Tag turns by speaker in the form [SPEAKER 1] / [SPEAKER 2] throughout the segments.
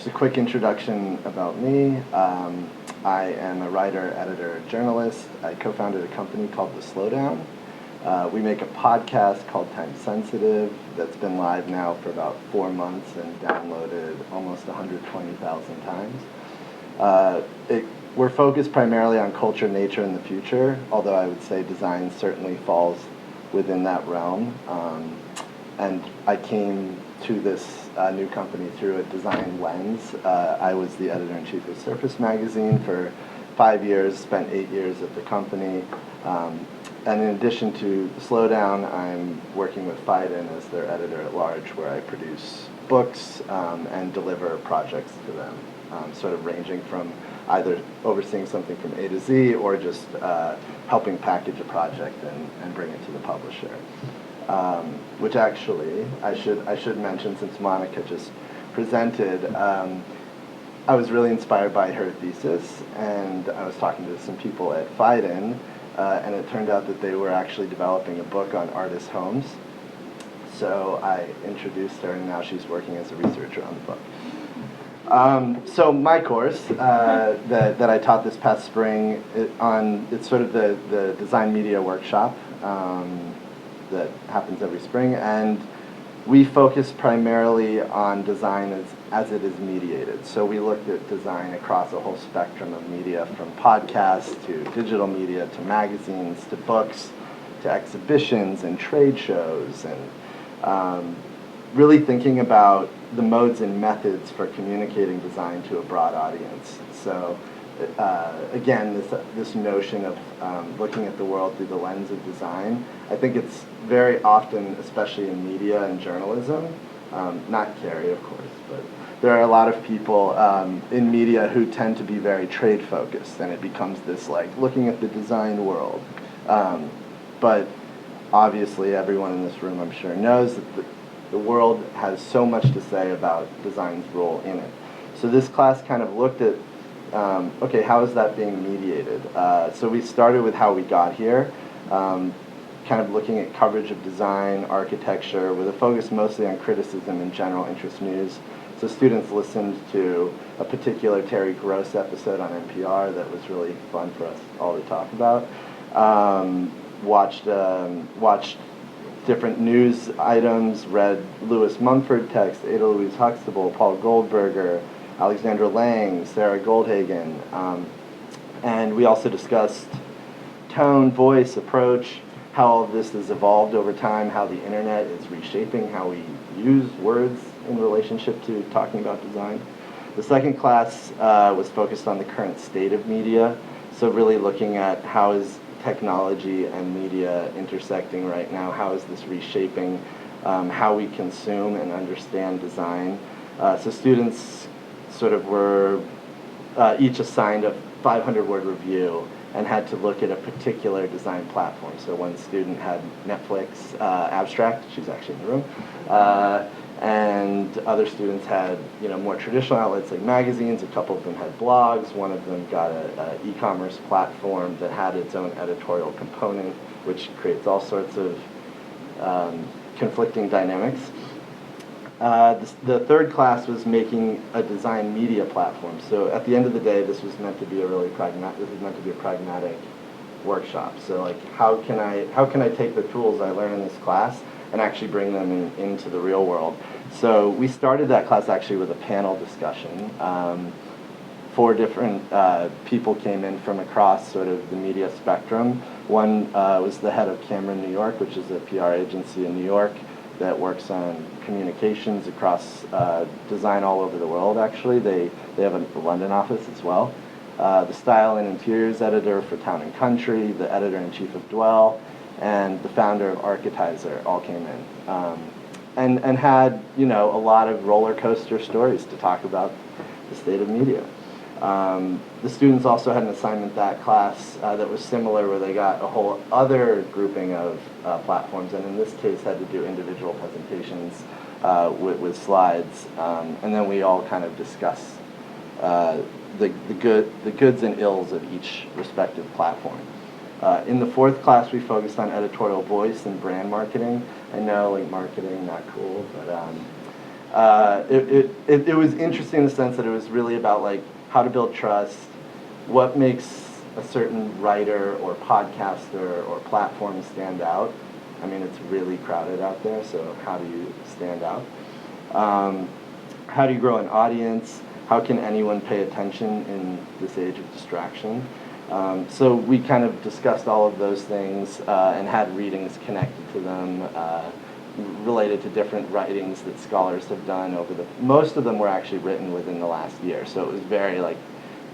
[SPEAKER 1] Just a quick introduction about me. I am a writer, editor, journalist. I co-founded a company called The Slowdown. We make a podcast called Time Sensitive that's been live now for about 4 months and downloaded almost 120,000 times. We're focused primarily on culture, nature, and the future, although I would say design certainly falls within that realm. And I came to this new company through a design lens. I was the editor-in-chief of Surface magazine for 5 years, spent 8 years at the company. And in addition to Slowdown, I'm working with Phaidon as their editor-at-large, where I produce books and deliver projects to them, sort of ranging from either overseeing something from A to Z or just helping package a project and bring it to the publisher. Which actually, I should mention, since Monica just presented, I was really inspired by her thesis, and I was talking to some people at Phaidon, and it turned out that they were actually developing a book on artist homes. So I introduced her, and now she's working as a researcher on the book. So my course that I taught this past spring, it's sort of the design media workshop that happens every spring, and we focus primarily on design as it is mediated. So we looked at design across a whole spectrum of media, from podcasts to digital media to magazines to books to exhibitions and trade shows, and really thinking about the modes and methods for communicating design to a broad audience. So again, this notion of looking at the world through the lens of design, I think it's very often, especially in media and journalism, not Karrie, of course, but there are a lot of people in media who tend to be very trade focused, and it becomes this like looking at the design world. But obviously everyone in this room, I'm sure, knows that the world has so much to say about design's role in it. So this class kind of looked at okay, how is that being mediated? So we started with how we got here, kind of looking at coverage of design, architecture, with a focus mostly on criticism and general interest news. So students listened to a particular Terry Gross episode on NPR that was really fun for us all to talk about. Watched different news items, read Louis Mumford text, Ada Louise Huxtable, Paul Goldberger, Alexandra Lang, Sarah Goldhagen, and we also discussed tone, voice, approach, how all of this has evolved over time, how the internet is reshaping how we use words in relationship to talking about design. The second class was focused on the current state of media, so really looking at how is technology and media intersecting right now, how is this reshaping how we consume and understand design. So students sort of were each assigned a 500-word review and had to look at a particular design platform. So one student had Netflix Abstract, she's actually in the room, and other students had more traditional outlets like magazines. A couple of them had blogs. One of them got an e-commerce platform that had its own editorial component, which creates all sorts of conflicting dynamics. The third class was making a design media platform. So at the end of the day, this was meant to be a pragmatic workshop. So like, how can I take the tools I learn in this class and actually bring them into the real world? So we started that class actually with a panel discussion. 4 different people came in from across sort of the media spectrum. One was the head of Cameron New York, which is a PR agency in New York that works on communications across design all over the world, actually. They have a London office as well. The style and interiors editor for Town & Country, the editor-in-chief of Dwell, and the founder of Architizer all came in. And had, a lot of roller coaster stories to talk about the state of media. The students also had an assignment that class that was similar, where they got a whole other grouping of platforms, and in this case had to do individual presentations with slides, and then we all kind of discuss the goods and ills of each respective platform. In the fourth class, we focused on editorial voice and brand marketing. I know, like, marketing, not cool, but It was interesting in the sense that it was really about like how to build trust, what makes a certain writer or podcaster or platform stand out. I mean, it's really crowded out there, so how do you stand out? How do you grow an audience? How can anyone pay attention in this age of distraction? So we kind of discussed all of those things and had readings connected to them, related to different writings that scholars have done most of them were actually written within the last year, so it was very like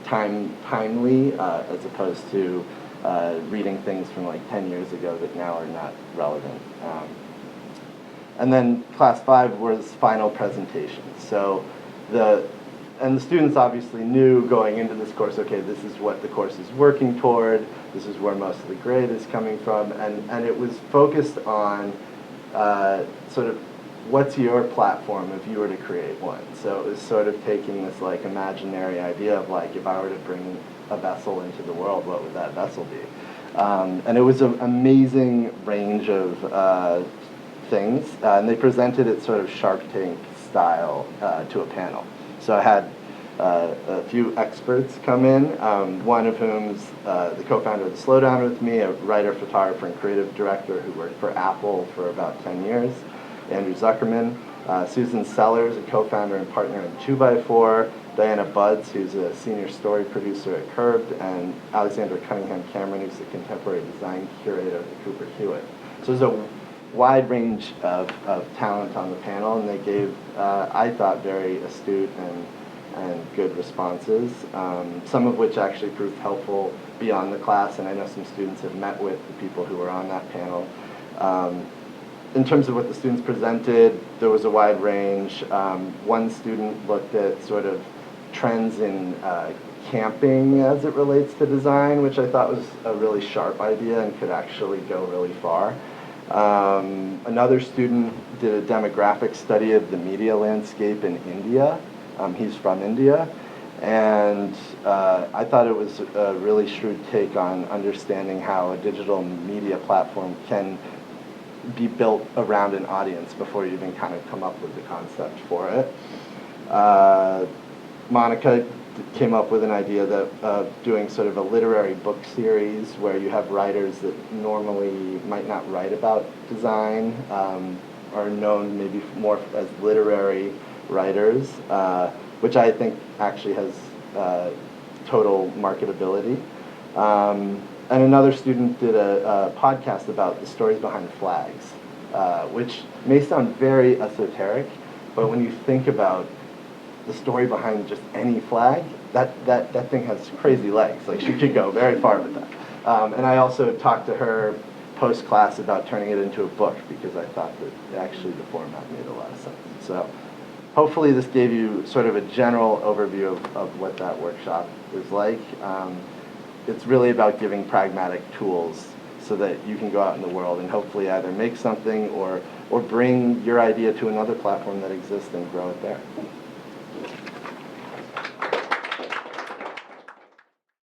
[SPEAKER 1] timely as opposed to reading things from like 10 years ago that now are not relevant. And then class 5 was final presentations. So the students obviously knew going into this course, okay, this is what the course is working toward, this is where most of the grade is coming from, and it was focused on sort of what's your platform if you were to create one. So it was sort of taking this like imaginary idea of like, if I were to bring a vessel into the world, what would that vessel be? And it was an amazing range of things, and they presented it sort of Shark Tank style to a panel. So I had a few experts come in, one of whom's the co-founder of the Slowdown with me, a writer, photographer, and creative director who worked for Apple for about 10 years, Andrew Zuckerman, Susan Sellers, a co-founder and partner in 2x4, Diana Buds, who's a senior story producer at Curbed, and Alexandra Cunningham Cameron, who's the contemporary design curator at the Cooper Hewitt. So there's a wide range of talent on the panel, and they gave, I thought, very astute and good responses, some of which actually proved helpful beyond the class, and I know some students have met with the people who were on that panel. In terms of what the students presented, there was a wide range. One student looked at sort of trends in camping as it relates to design, which I thought was a really sharp idea and could actually go really far. Another student did a demographic study of the media landscape in India. He's from India, and I thought it was a really shrewd take on understanding how a digital media platform can be built around an audience before you even kind of come up with the concept for it. Monica came up with an idea of doing sort of a literary book series where you have writers that normally might not write about design, are known maybe more as literary writers, which I think actually has total marketability. And another student did a podcast about the stories behind flags, which may sound very esoteric, but when you think about the story behind just any flag, that thing has crazy legs. Like, she could go very far with that. And I also talked to her post-class about turning it into a book because I thought that actually the format made a lot of sense. So hopefully this gave you sort of a general overview of what that workshop was like. It's really about giving pragmatic tools so that you can go out in the world and hopefully either make something or bring your idea to another platform that exists and grow it there.